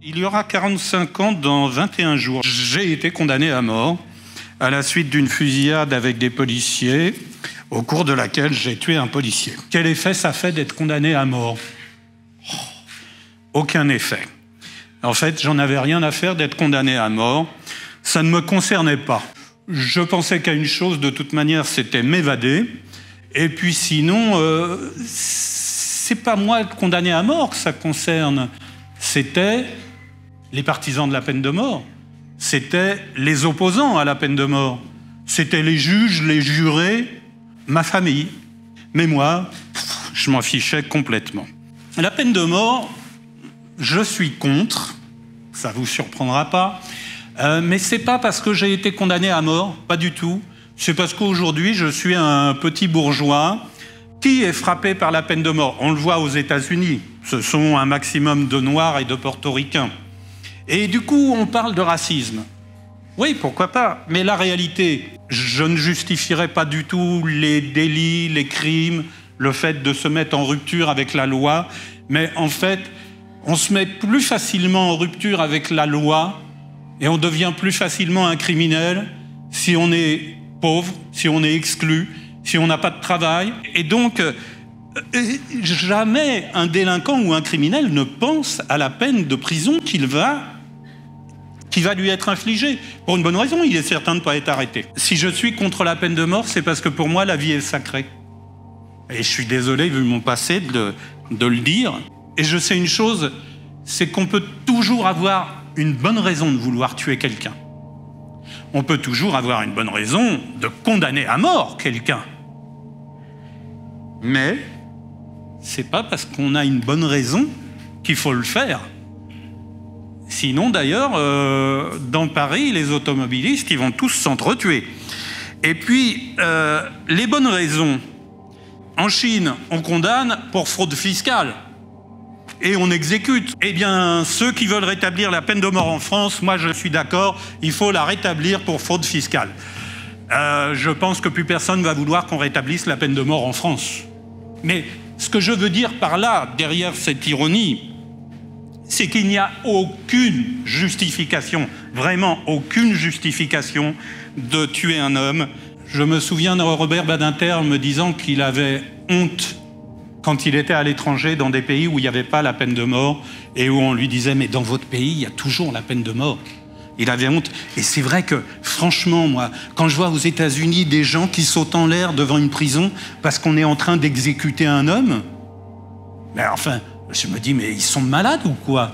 Il y aura 45 ans dans 21 jours. J'ai été condamné à mort à la suite d'une fusillade avec des policiers au cours de laquelle j'ai tué un policier. Quel effet ça fait d'être condamné à mort? Aucun effet. En fait, j'en avais rien à faire d'être condamné à mort. Ça ne me concernait pas. Je pensais qu'à une chose, de toute manière, c'était m'évader. Et puis sinon, c'est pas moi le condamné à mort que ça concerne. C'était les partisans de la peine de mort. C'était les opposants à la peine de mort. C'était les juges, les jurés, ma famille. Mais moi, je m'en fichais complètement. La peine de mort, je suis contre. Ça vous surprendra pas. Mais c'est pas parce que j'ai été condamné à mort, pas du tout. C'est parce qu'aujourd'hui, je suis un petit bourgeois qui est frappé par la peine de mort. On le voit aux États-Unis. Ce sont un maximum de Noirs et de Portoricains. Et du coup, on parle de racisme. Oui, pourquoi pas. Mais la réalité, je ne justifierai pas du tout les délits, les crimes, le fait de se mettre en rupture avec la loi. Mais en fait, on se met plus facilement en rupture avec la loi et on devient plus facilement un criminel si on est pauvre, si on est exclu, si on n'a pas de travail. Et donc, jamais un délinquant ou un criminel ne pense à la peine de prison qui va lui être infligée. Pour une bonne raison, il est certain de ne pas être arrêté. Si je suis contre la peine de mort, c'est parce que pour moi, la vie est sacrée. Et je suis désolé, vu mon passé, de le dire. Et je sais une chose, c'est qu'on peut toujours avoir une bonne raison de vouloir tuer quelqu'un. On peut toujours avoir une bonne raison de condamner à mort quelqu'un. Mais c'est pas parce qu'on a une bonne raison qu'il faut le faire. Sinon, d'ailleurs, dans Paris, les automobilistes, ils vont tous s'entretuer. Et puis, les bonnes raisons. En Chine, on condamne pour fraude fiscale. Et on exécute. Eh bien, ceux qui veulent rétablir la peine de mort en France, moi je suis d'accord, il faut la rétablir pour fraude fiscale. Je pense que plus personne ne va vouloir qu'on rétablisse la peine de mort en France. Mais ce que je veux dire par là, derrière cette ironie, c'est qu'il n'y a aucune justification, vraiment aucune justification de tuer un homme. Je me souviens de Robert Badinter me disant qu'il avait honte quand il était à l'étranger, dans des pays où il n'y avait pas la peine de mort, et où on lui disait « mais dans votre pays, il y a toujours la peine de mort ». Il avait honte. Et c'est vrai que, franchement, moi, quand je vois aux États-Unis des gens qui sautent en l'air devant une prison parce qu'on est en train d'exécuter un homme, mais enfin, je me dis « mais ils sont malades ou quoi ?»